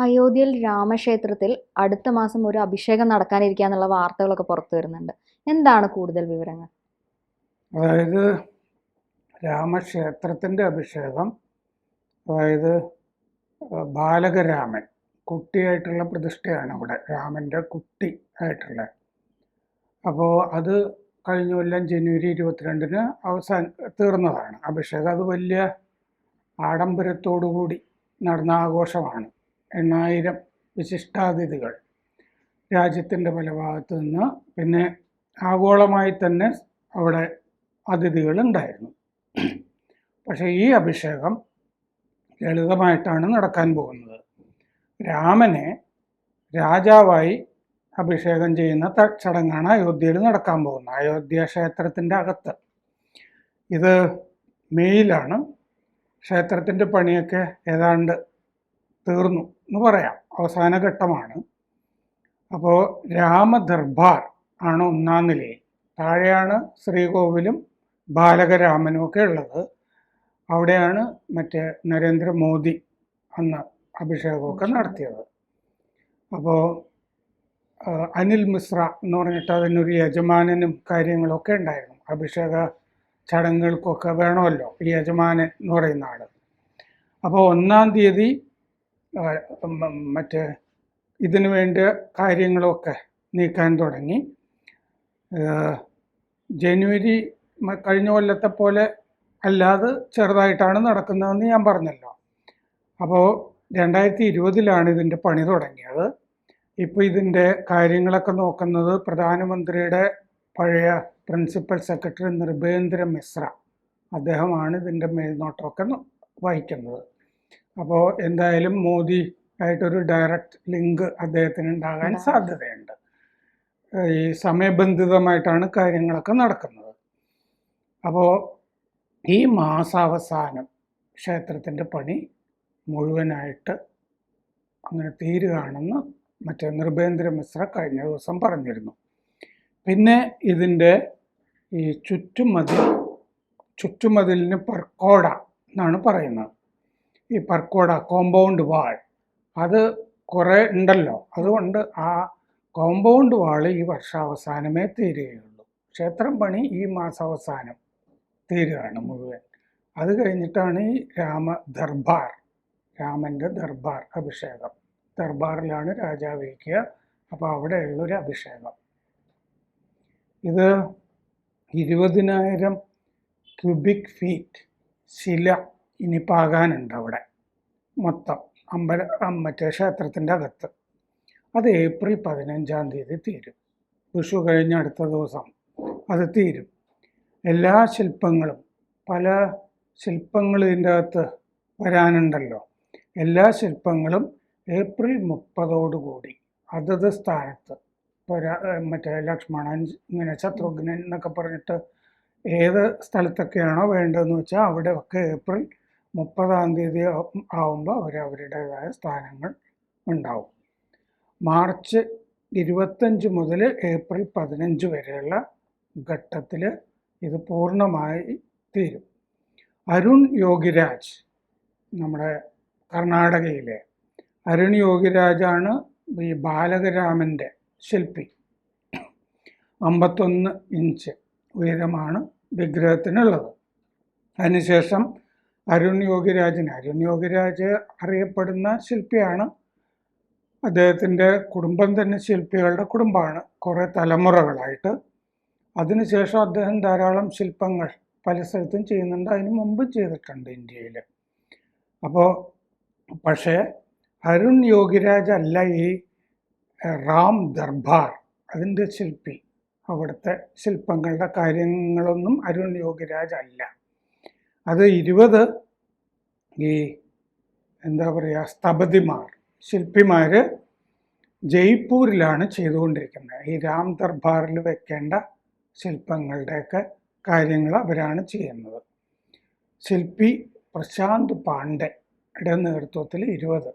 അയോധ്യയിൽ രാമക്ഷേത്രത്തിൽ അടുത്ത മാസം ഒരു അഭിഷേകം നടക്കാനിരിക്കാന്നുള്ള വാർത്തകളൊക്കെ പുറത്തു വരുന്നുണ്ട്. എന്താണ് കൂടുതൽ വിവരങ്ങൾ? അതായത് രാമക്ഷേത്രത്തിൻ്റെ അഭിഷേകം, അതായത് ബാലകരാമൻ കുട്ടിയായിട്ടുള്ള പ്രതിഷ്ഠയാണ് അവിടെ, രാമൻ്റെ കുട്ടി ആയിട്ടുള്ള. അപ്പോൾ അത് കഴിഞ്ഞ കൊല്ലം ജനുവരി 22-ന് തീർന്നതാണ് അഭിഷേകം. അത് വലിയ ആഡംബരത്തോടുകൂടി നടന്ന ആഘോഷമാണ്. 8000 വിശിഷ്ടാതിഥികൾ രാജ്യത്തിൻ്റെ പല ഭാഗത്തു നിന്ന്, പിന്നെ ആഗോളമായി തന്നെ അവിടെ അതിഥികൾ ഉണ്ടായിരുന്നു. പക്ഷേ ഈ അഭിഷേകം ലളിതമായിട്ടാണ് നടക്കാൻ പോകുന്നത്. രാമനെ രാജാവായി അഭിഷേകം ചെയ്യുന്ന ചടങ്ങാണ് അയോധ്യയിൽ നടക്കാൻ പോകുന്നത്, അയോധ്യ ക്ഷേത്രത്തിൻ്റെ അകത്ത്. ഇത് മെയ്യിലാണ്. ക്ഷേത്രത്തിൻ്റെ പണിയൊക്കെ ഏതാണ്ട് തീർന്നു എന്ന് പറയാം, അവസാന ഘട്ടമാണ്. അപ്പോൾ രാമദർബാർ ആണ് ഒന്നാം നിലയിൽ. താഴെയാണ് ശ്രീകോവിലും ബാലകരാമനും ഒക്കെ ഉള്ളത്. അവിടെയാണ് മറ്റേ നരേന്ദ്രമോദി അന്ന് അഭിഷേകമൊക്കെ നടത്തിയത്. അപ്പോൾ അനിൽ മിശ്ര എന്ന് പറഞ്ഞിട്ട് അതിനൊരു യജമാനനും കാര്യങ്ങളൊക്കെ ഉണ്ടായിരുന്നു. അഭിഷേക ചടങ്ങുകൾക്കൊക്കെ വേണമല്ലോ ഈ യജമാനൻ എന്ന് പറയുന്ന ആൾ. അപ്പോൾ 1-ാം തീയതി മറ്റേ ഇതിനു വേണ്ട കാര്യങ്ങളൊക്കെ നീക്കാൻ തുടങ്ങി. ജനുവരി കഴിഞ്ഞ കൊല്ലത്തെ പോലെ അല്ലാതെ ചെറുതായിട്ടാണ് നടക്കുന്നതെന്ന് ഞാൻ പറഞ്ഞല്ലോ. അപ്പോൾ 2020-ലാണ് ഇതിൻ്റെ പണി തുടങ്ങിയത്. ഇപ്പോൾ ഇതിൻ്റെ കാര്യങ്ങളൊക്കെ നോക്കുന്നത് പ്രധാനമന്ത്രിയുടെ പഴയ പ്രിൻസിപ്പൽ സെക്രട്ടറി നൃപേന്ദ്ര മിശ്ര, അദ്ദേഹമാണ് ഇതിൻ്റെ മേൽനോട്ടമൊക്കെ വഹിക്കുന്നത്. അപ്പോൾ എന്തായാലും മോദി ആയിട്ടൊരു ഡയറക്റ്റ് ലിങ്ക് അദ്ദേഹത്തിന് ഉണ്ടാകാൻ സാധ്യതയുണ്ട്. ഈ സമയബന്ധിതമായിട്ടാണ് കാര്യങ്ങളൊക്കെ നടക്കുന്നത്. അപ്പോൾ ഈ മാസാവസാനം ക്ഷേത്രത്തിൻ്റെ പണി മുഴുവനായിട്ട് അങ്ങനെ തീരുകയാണെന്ന് മറ്റേ നൃപേന്ദ്ര മിശ്ര കഴിഞ്ഞ ദിവസം പറഞ്ഞിരുന്നു. പിന്നെ ഇതിൻ്റെ ഈ ചുറ്റുമതിലിന് പർക്കോട എന്നാണ് പറയുന്നത്. ഈ പർക്കോട കോമ്പൗണ്ട് വാൾ അത് കുറേ ഉണ്ടല്ലോ, അതുകൊണ്ട് ആ കോമ്പൗണ്ട് വാൾ ഈ വർഷാവസാനമേ തീരുകയുള്ളൂ. ക്ഷേത്രം പണി ഈ മാസാവസാനം തീരുകയാണ് മുഴുവൻ. അത് കഴിഞ്ഞിട്ടാണ് ഈ രാമൻ്റെ ദർബാർ അഭിഷേകം. ദർബാറിലാണ് രാജാവ് ഇരിക്കുക. അപ്പോൾ അവിടെയുള്ളൊരു അഭിഷേകം. ഇത് 20,000 ക്യൂബിക് ഫീറ്റ് ശില ഇനി പാകാനുണ്ട് അവിടെ മൊത്തം മറ്റേ ക്ഷേത്രത്തിൻ്റെ അകത്ത്. അത് ഏപ്രിൽ 15-ാം തീയതി തീരും. വിഷു കഴിഞ്ഞ അടുത്ത ദിവസം അത് തീരും. എല്ലാ ശില്പങ്ങളും, പല ശില്പങ്ങളും ഇതിൻ്റെ അകത്ത് വരാനുണ്ടല്ലോ, എല്ലാ ശില്പങ്ങളും ഏപ്രിൽ 30-ഓടുകൂടി അതത് സ്ഥാനത്ത്, ഇപ്പോൾ മറ്റേ ലക്ഷ്മണൻ, ഇങ്ങനെ ശത്രുഘ്നൻ എന്നൊക്കെ പറഞ്ഞിട്ട് ഏത് സ്ഥലത്തൊക്കെയാണോ വേണ്ടതെന്ന് വെച്ചാൽ അവിടെയൊക്കെ ഏപ്രിൽ 30-ാം തീയതി ആവുമ്പോൾ അവരുടേതായ സ്ഥാനങ്ങൾ ഉണ്ടാവും. മാർച്ച് 25 മുതൽ ഏപ്രിൽ 15 വരെയുള്ള ഘട്ടത്തിൽ ഇത് പൂർണ്ണമായി തീരും. അരുൺ യോഗിരാജ്, നമ്മുടെ കർണാടകയിലെ അരുൺ യോഗിരാജാണ് ഈ ബാലകരാമൻ്റെ ശില്പി. 51 ഇഞ്ച് ഉയരമാണ് വിഗ്രഹത്തിനുള്ളത്. അതിനുശേഷം അരുൺ യോഗിരാജ് അറിയപ്പെടുന്ന ശില്പിയാണ്. അദ്ദേഹത്തിൻ്റെ കുടുംബം തന്നെ ശില്പികളുടെ കുടുംബമാണ്, കുറേ തലമുറകളായിട്ട്. അതിനുശേഷം അദ്ദേഹം ധാരാളം ശില്പങ്ങൾ പല സ്ഥലത്തും ചെയ്യുന്നുണ്ട്. അതിന് മുമ്പും ചെയ്തിട്ടുണ്ട് ഇന്ത്യയിൽ. അപ്പോൾ പക്ഷേ അരുൺ യോഗിരാജ് അല്ല ഈ റാം ദർബാർ അതിൻ്റെ ശില്പി. അവിടുത്തെ ശില്പങ്ങളുടെ കാര്യങ്ങളൊന്നും അരുൺ യോഗിരാജ് അല്ല. അത് 20 ഈ എന്താ പറയുക സ്ഥപതിമാർ, ശില്പിമാർ ജയ്പൂരിലാണ് ചെയ്തുകൊണ്ടിരിക്കുന്നത്. ഈ രാം ദർബാറിൽ വെക്കേണ്ട ശില്പങ്ങളുടെയൊക്കെ കാര്യങ്ങൾ അവരാണ് ചെയ്യുന്നത്. ശില്പി പ്രശാന്ത് പാണ്ഡെയുടെ നേതൃത്വത്തിൽ 20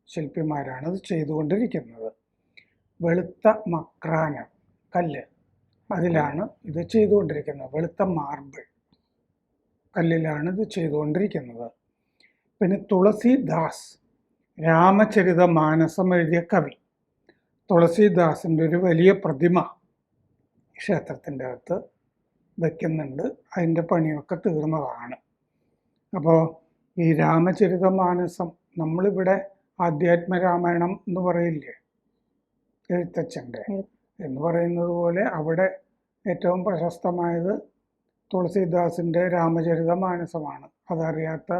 ശില്പിമാരാണ് ഇത് ചെയ്തുകൊണ്ടിരിക്കുന്നത്. വെളുത്ത മക്രാന കല്ല്, അതിലാണ് ഇത് ചെയ്തുകൊണ്ടിരിക്കുന്നത്. വെളുത്ത മാർബിൾ കല്ലിലാണ് ഇത് ചെയ്തുകൊണ്ടിരിക്കുന്നത്. പിന്നെ തുളസിദാസ് രാമചരിതമാനസം എഴുതിയ കവി തുളസീദാസിൻ്റെ ഒരു വലിയ പ്രതിമ ക്ഷേത്രത്തിൻ്റെ അകത്ത് വയ്ക്കുന്നുണ്ട്. അതിൻ്റെ പണിയൊക്കെ തീർന്നതാണ്. അപ്പോൾ ഈ രാമചരിതമാനസം നമ്മളിവിടെ ആധ്യാത്മരാമായണം എന്ന് പറയില്ലേ, എഴുത്തച്ഛൻ്റെ എന്ന് പറയുന്നത് പോലെ അവിടെ ഏറ്റവും പ്രശസ്തമായത് തുളസീദാസിൻ്റെ രാമചരിതമാനസമാണ്. അതറിയാത്ത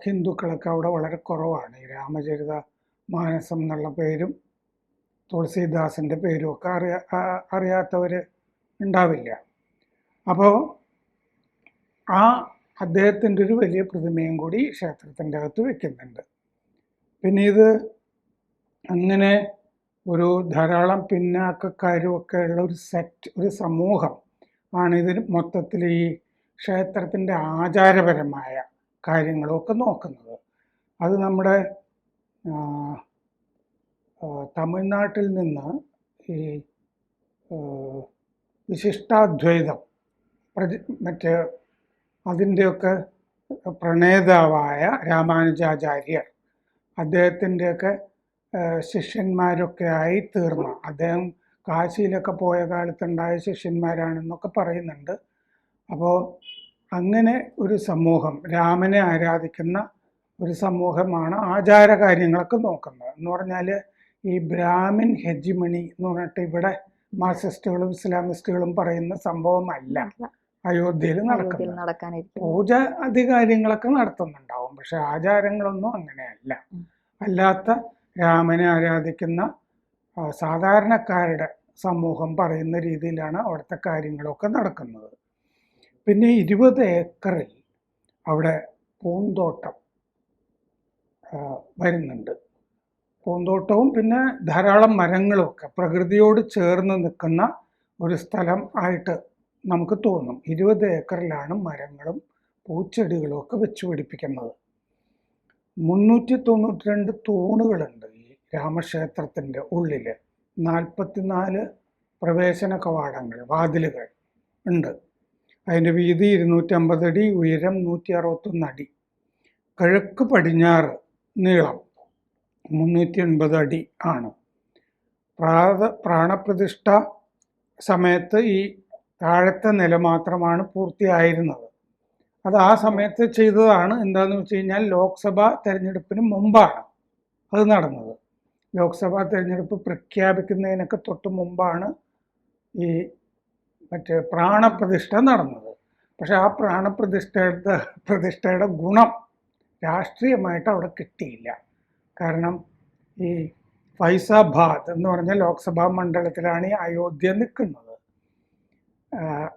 ഹിന്ദുക്കളൊക്കെ അവിടെ വളരെ കുറവാണ്. ഈ രാമചരിതമാനസം എന്നുള്ള പേരും തുളസീദാസിൻ്റെ പേരും ഒക്കെ അറിയാത്തവർ ഉണ്ടാവില്ല. അപ്പോൾ അദ്ദേഹത്തിൻ്റെ ഒരു വലിയ പ്രതിമയും കൂടി ക്ഷേത്രത്തിൻ്റെ അകത്ത് വെക്കുന്നുണ്ട്. പിന്നെ ഇത് അങ്ങനെ ഒരു ധാരാളം പിന്നാക്കക്കാരും ഒക്കെ ഉള്ള ഒരു സമൂഹം ആണ് ഇതിന് മൊത്തത്തിൽ ഈ ക്ഷേത്രത്തിൻ്റെ ആചാരപരമായ കാര്യങ്ങളൊക്കെ നോക്കുന്നത്. അത് നമ്മുടെ തമിഴ്നാട്ടിൽ നിന്ന് ഈ വിശിഷ്ടാദ്വൈതം മറ്റേ അതിൻ്റെയൊക്കെ പ്രണേതാവായ രാമാനുജാചാര്യർ, അദ്ദേഹത്തിൻ്റെയൊക്കെ ശിഷ്യന്മാരൊക്കെ ആയി തീർന്ന, അദ്ദേഹം കാശിയിലൊക്കെ പോയ കാലത്തുണ്ടായ ശിഷ്യന്മാരാണെന്നൊക്കെ പറയുന്നുണ്ട്. അപ്പോൾ അങ്ങനെ ഒരു സമൂഹം, രാമനെ ആരാധിക്കുന്ന ഒരു സമൂഹമാണ് ആചാര കാര്യങ്ങളൊക്കെ നോക്കുന്നത്. എന്ന് പറഞ്ഞാൽ ഈ ബ്രാഹ്മിൻ ഹെജിമണി എന്ന് പറഞ്ഞിട്ട് ഇവിടെ മാർക്സിസ്റ്റുകളും ഇസ്ലാമിസ്റ്റുകളും പറയുന്ന സംഭവമല്ല അയോധ്യയിൽ നടക്കുന്നത്. പൂജ അധികാര്യങ്ങളൊക്കെ നടത്തുന്നുണ്ടാവും, പക്ഷെ ആചാരങ്ങളൊന്നും അങ്ങനെയല്ല. അല്ലാത്ത രാമനെ ആരാധിക്കുന്ന സാധാരണക്കാരുടെ സമൂഹം പറയുന്ന രീതിയിലാണ് അവിടുത്തെ കാര്യങ്ങളൊക്കെ നടക്കുന്നത്. പിന്നെ 20 ഏക്കറിൽ അവിടെ പൂന്തോട്ടം വരുന്നുണ്ട്. പൂന്തോട്ടവും പിന്നെ ധാരാളം മരങ്ങളും ഒക്കെ പ്രകൃതിയോട് ചേർന്ന് നിൽക്കുന്ന ഒരു സ്ഥലം ആയിട്ട് നമുക്ക് തോന്നും. 20 ഏക്കറിലാണ് മരങ്ങളും പൂച്ചെടികളും ഒക്കെ വെച്ച് പിടിപ്പിക്കുന്നത്. 392 തൂണുകളുണ്ട് ഈ രാമക്ഷേത്രത്തിൻ്റെ ഉള്ളിൽ. 44 പ്രവേശന കവാടങ്ങൾ, വാതിലുകൾ ഉണ്ട്. അതിൻ്റെ വീതി 250 അടി, ഉയരം 161 അടി, കിഴക്ക് പടിഞ്ഞാറ് നീളം 380 അടി ആണ്. പ്രാണപ്രതിഷ്ഠ സമയത്ത് ഈ താഴത്തെ നില മാത്രമാണ് പൂർത്തിയായിരുന്നത്. അത് ആ സമയത്ത് ചെയ്തതാണ്. എന്താണെന്ന് വെച്ച് കഴിഞ്ഞാൽ ലോക്സഭാ തെരഞ്ഞെടുപ്പിന് മുമ്പാണ് അത് നടന്നത്. ലോക്സഭാ തെരഞ്ഞെടുപ്പ് പ്രഖ്യാപിക്കുന്നതിനൊക്കെ തൊട്ട് മുമ്പാണ് ഈ മറ്റേ പ്രാണപ്രതിഷ്ഠ നടന്നത്. പക്ഷെ ആ പ്രതിഷ്ഠയുടെ ഗുണം രാഷ്ട്രീയമായിട്ട് അവിടെ കിട്ടിയില്ല. കാരണം ഈ ഫൈസാബാദ് എന്ന് പറഞ്ഞ ലോക്സഭാ മണ്ഡലത്തിലാണ് ഈ അയോധ്യ നിൽക്കുന്നത്.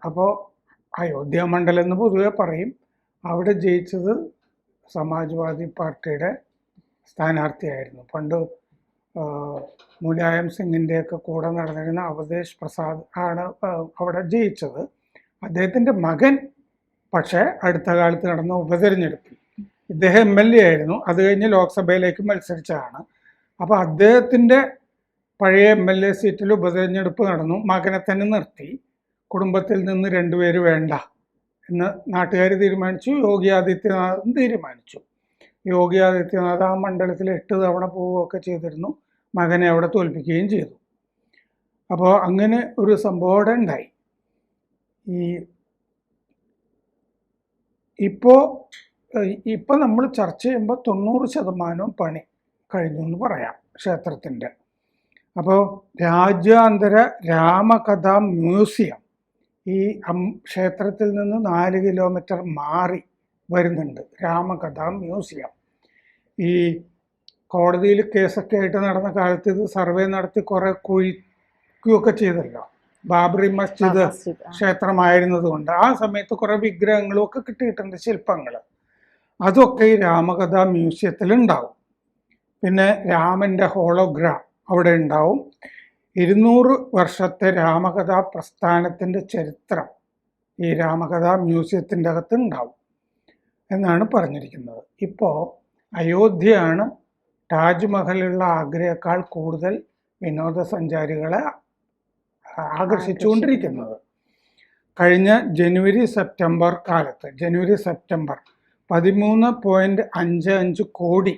അപ്പോൾ അയോധ്യ മണ്ഡലം എന്ന് പൊതുവെ പറയും. അവിടെ ജയിച്ചത് സമാജ്വാദി പാർട്ടിയുടെ സ്ഥാനാർത്ഥിയായിരുന്നു. പണ്ട് മുലായം സിംഗിൻ്റെയൊക്കെ കൂടെ നടന്നിരുന്ന അവധേഷ് പ്രസാദ് ആണ് അവിടെ ജയിച്ചത്. അദ്ദേഹത്തിൻ്റെ മകൻ പക്ഷേ അടുത്ത കാലത്ത് നടന്ന ഉപതെരഞ്ഞെടുപ്പിൽ ഇദ്ദേഹം MLA ആയിരുന്നു. അത് കഴിഞ്ഞ് ലോക്സഭയിലേക്ക് മത്സരിച്ചതാണ്. അപ്പോൾ അദ്ദേഹത്തിൻ്റെ പഴയ MLA സീറ്റിൽ ഉപതെരഞ്ഞെടുപ്പ് നടന്നു. മകനെ തന്നെ നിർത്തി. കുടുംബത്തിൽ നിന്ന് 2 പേര് വേണ്ട എന്ന് നാട്ടുകാർ തീരുമാനിച്ചു. യോഗി ആദിത്യനാഥും തീരുമാനിച്ചു. യോഗി ആദിത്യനാഥ് ആ മണ്ഡലത്തിൽ 8 തവണ പോവുകയൊക്കെ ചെയ്തിരുന്നു. മകനെ അവിടെ തോൽപ്പിക്കുകയും ചെയ്തു. അപ്പോൾ അങ്ങനെ ഒരു സംഭവം അവിടെ ഉണ്ടായി. ഇപ്പോൾ നമ്മൾ ചർച്ച ചെയ്യുമ്പോൾ 90% പണി കഴിഞ്ഞു എന്ന് പറയാം ക്ഷേത്രത്തിൻ്റെ. അപ്പോൾ രാജ്യാന്തര രാമകഥാ മ്യൂസിയം ഈ ക്ഷേത്രത്തിൽ നിന്ന് 4 കിലോമീറ്റർ മാറി വരുന്നുണ്ട് രാമകഥാ മ്യൂസിയം. ഈ കോടതിയിൽ കേസൊക്കെ ആയിട്ട് നടന്ന കാലത്ത് ഇത് സർവേ നടത്തി കുറേ കുഴിക്കുകയൊക്കെ ചെയ്തല്ലോ. ബാബറി മസ്ജിദ് ക്ഷേത്രമായിരുന്നത് കൊണ്ട് ആ സമയത്ത് കുറേ വിഗ്രഹങ്ങളും ഒക്കെ കിട്ടിയിട്ടുണ്ട്, ശില്പങ്ങൾ. അതൊക്കെ ഈ രാമകഥാ മ്യൂസിയത്തിൽ ഉണ്ടാവും. പിന്നെ രാമൻ്റെ ഹോളോഗ്രാം അവിടെ ഉണ്ടാവും. 200 വർഷത്തെ രാമകഥാ പ്രസ്ഥാനത്തിൻ്റെ ചരിത്രം ഈ രാമകഥാ മ്യൂസിയത്തിൻ്റെ അകത്ത് ഉണ്ടാവും എന്നാണ് പറഞ്ഞിരിക്കുന്നത്. ഇപ്പോൾ അയോധ്യയാണ് താജ്മഹലുള്ള ആഗ്രയേക്കാൾ കൂടുതൽ വിനോദസഞ്ചാരികളെ ആകർഷിച്ചുകൊണ്ടിരിക്കുന്നത്. കഴിഞ്ഞ ജനുവരി സെപ്റ്റംബർ 13.55 കോടി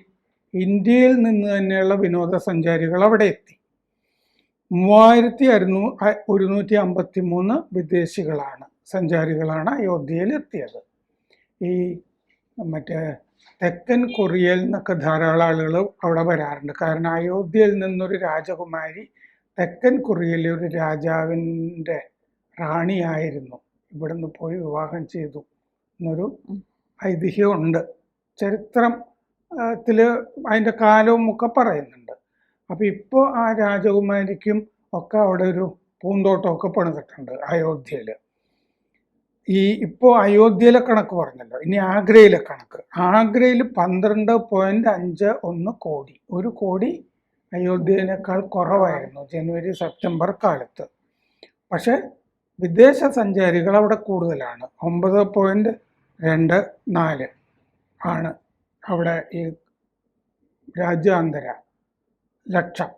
ഇന്ത്യയിൽ നിന്ന് തന്നെയുള്ള വിനോദസഞ്ചാരികൾ അവിടെ എത്തി. 3153 വിദേശികളാണ്, സഞ്ചാരികളാണ് അയോധ്യയിൽ എത്തിയത്. ഈ മറ്റേ തെക്കൻ കൊറിയയിൽ നിന്നൊക്കെ ധാരാളം ആളുകൾ അവിടെ വരാറുണ്ട്. കാരണം അയോധ്യയിൽ നിന്നൊരു രാജകുമാരി തെക്കൻ കൊറിയയിലെ ഒരു രാജാവിൻ്റെ റാണിയായിരുന്നു, ഇവിടുന്ന് പോയി വിവാഹം ചെയ്തു എന്നൊരു ഐതിഹ്യമുണ്ട്. ചരിത്രത്തിൽ അതിൻ്റെ കാലവും ഒക്കെ പറയുന്നുണ്ട്. അപ്പം ഇപ്പോൾ ആ രാജകുമാരിക്കും ഒക്കെ അവിടെ ഒരു പൂന്തോട്ടമൊക്കെ പണിതിട്ടുണ്ട് അയോധ്യയിൽ. ഇപ്പോൾ അയോധ്യയിലെ കണക്ക് പറഞ്ഞല്ലോ, ഇനി ആഗ്രയിലെ കണക്ക്. ആഗ്രയിൽ 12.51 കോടി, 1 കോടി അയോധ്യയിനേക്കാൾ കുറവായിരുന്നു ജനുവരി സെപ്റ്റംബർ കാലത്ത്. പക്ഷെ വിദേശ സഞ്ചാരികൾ അവിടെ കൂടുതലാണ്, 9.24 ആണ് അവിടെ ഈ രാജ്യാന്തര ലക്ഷം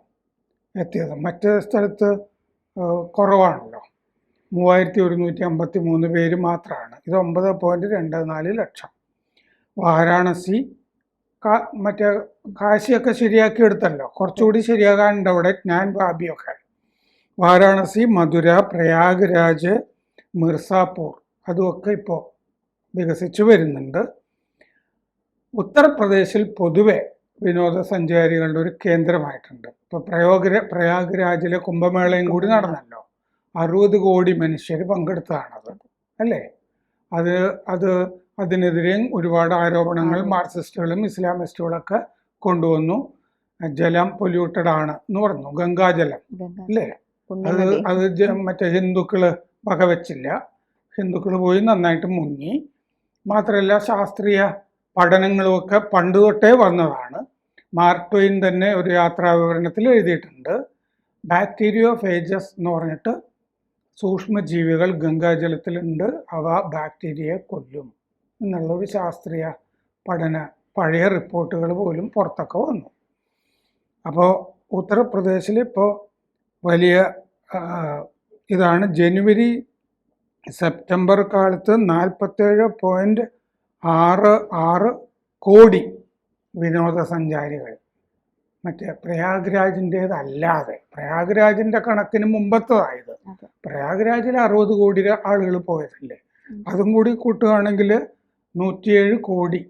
എത്തിയത്. മറ്റേ സ്ഥലത്ത് കുറവാണല്ലോ, 3153 പേര് മാത്രമാണ്. ഇത് 9.24 ലക്ഷം. വാരാണസി മറ്റേ കാശിയൊക്കെ ശരിയാക്കി എടുത്തല്ലോ, കുറച്ചുകൂടി ശരിയാകാനുണ്ട് അവിടെ, ഞാൻ ഭാബിയൊക്കെ. വാരാണസി, മധുര, പ്രയാഗ്രാജ്, മിർസാപൂർ അതുമൊക്കെ ഇപ്പോൾ വികസിച്ചു വരുന്നുണ്ട്. ഉത്തർപ്രദേശിൽ പൊതുവെ വിനോദസഞ്ചാരികളുടെ ഒരു കേന്ദ്രമായിട്ടുണ്ട്. ഇപ്പോൾ പ്രയാഗ്രാജിലെ കുംഭമേളയും കൂടി നടന്നല്ലോ, 60 കോടി മനുഷ്യർ പങ്കെടുത്തതാണത്, അല്ലേ? അതിനെതിരെയും ഒരുപാട് ആരോപണങ്ങൾ മാർക്സിസ്റ്റുകളും ഇസ്ലാമിസ്റ്റുകളൊക്കെ കൊണ്ടുവന്നു. ജലം പൊല്യൂട്ടഡ് ആണ് എന്ന് പറഞ്ഞു, ഗംഗാജലം, അല്ലേ? അത് മറ്റേ ഹിന്ദുക്കൾ വകവെച്ചില്ല, ഹിന്ദുക്കൾ പോയി നന്നായിട്ട് മുങ്ങി. മാത്രമല്ല ശാസ്ത്രീയ പഠനങ്ങളുമൊക്കെ പണ്ട് തൊട്ടേ വന്നതാണ്. മാർക്ക് ട്വെയിൻ തന്നെ ഒരു യാത്രാ വിവരണത്തിൽ എഴുതിയിട്ടുണ്ട്, ബാക്ടീരിയോഫേജസ് എന്ന് പറഞ്ഞിട്ട് സൂക്ഷ്മജീവികൾ ഗംഗാജലത്തിലുണ്ട്, അവ ബാക്ടീരിയയെ കൊല്ലും എന്നുള്ളൊരു ശാസ്ത്രീയ പഠന പഴയ റിപ്പോർട്ടുകൾ പോലും പുറത്തൊക്കെ വന്നു. അപ്പോൾ ഉത്തർപ്രദേശിൽ ഇപ്പോൾ വലിയ ഇതാണ്. ജനുവരി സെപ്റ്റംബർ കാലത്ത് 47.66 കോടി വിനോദസഞ്ചാരികൾ. മറ്റേ പ്രയാഗ്രാജിൻ്റേതല്ലാതെ, പ്രയാഗ്രാജിൻ്റെ കണക്കിന് മുമ്പത്തതായത്. പ്രയാഗ്രാജിൽ 60 കോടി ആളുകൾ പോയതല്ലേ, അതും കൂടി കൂട്ടുകയാണെങ്കിൽ 107 കോടി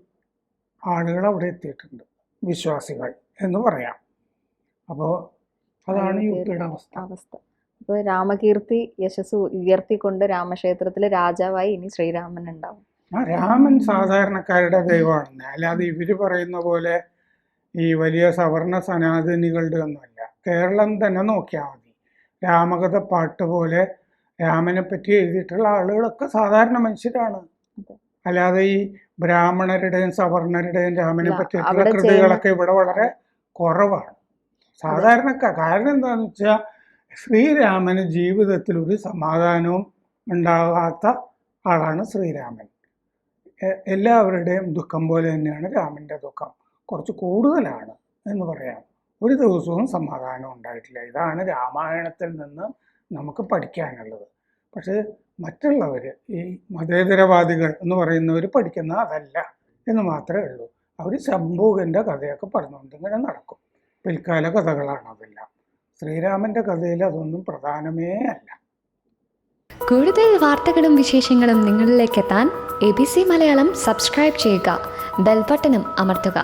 ആളുകൾ അവിടെ എത്തിയിട്ടുണ്ട്, വിശ്വാസികൾ എന്ന് പറയാം. അപ്പോൾ അതാണ് യുപിയുടെ അവസ്ഥ. അപ്പോൾ രാമകീർത്തി യശസ് ഉയർത്തിക്കൊണ്ട് രാമക്ഷേത്രത്തിൽ രാജാവായി ഇനി ശ്രീരാമൻ ഉണ്ടാവും. രാമൻ സാധാരണക്കാരുടെ ദൈവമാണെന്ന്, അല്ലാതെ ഇവര് പറയുന്ന പോലെ ഈ വലിയ സവർണ സനാതനികളുടെ ഒന്നുമല്ല. കേരളം തന്നെ നോക്കിയാൽ മതി, രാമകഥ പാട്ട് പോലെ രാമനെ പറ്റി എഴുതിയിട്ടുള്ള ആളുകളൊക്കെ സാധാരണ മനുഷ്യരാണ്. അല്ലാതെ ഈ ബ്രാഹ്മണരുടെയും സവർണരുടെയും രാമനെ പറ്റിയിട്ടുള്ള കൃതികളൊക്കെ ഇവിടെ വളരെ കുറവാണ്. സാധാരണക്കാർ. കാരണം എന്താണെന്ന് വെച്ചാൽ ശ്രീരാമന് ജീവിതത്തിൽ ഒരു സമാധാനവും ഉണ്ടാകാത്ത ആളാണ് ശ്രീരാമൻ. എല്ലാവരുടെയും ദുഃഖം പോലെ തന്നെയാണ് രാമൻ്റെ ദുഃഖം, കുറച്ച് കൂടുതലാണ് എന്ന് പറയാം. ഒരു ദിവസവും സമാധാനം ഉണ്ടായിട്ടില്ല. ഇതാണ് രാമായണത്തിൽ നിന്ന് നമുക്ക് പഠിക്കാനുള്ളത്. പക്ഷേ മറ്റുള്ളവർ, ഈ മതേതരവാദികൾ എന്ന് പറയുന്നവർ പഠിക്കുന്ന അതല്ല എന്ന് മാത്രമേ ഉള്ളൂ. അവർ ശംഭുകൻ്റെ കഥയൊക്കെ പറഞ്ഞുകൊണ്ട് ഇങ്ങനെ നടക്കും. പിൽക്കാല കഥകളാണ് അതെല്ലാം. ശ്രീരാമൻ്റെ കഥയിൽ അതൊന്നും പ്രധാനമേ അല്ല. കൂടുതൽ വാർത്തകളും വിശേഷങ്ങളും നിങ്ങളിലേക്ക് എത്താൻ ABC മലയാളം സബ്സ്ക്രൈബ് ചെയ്യുക, ബെൽ ബട്ടണും അമർത്തുക.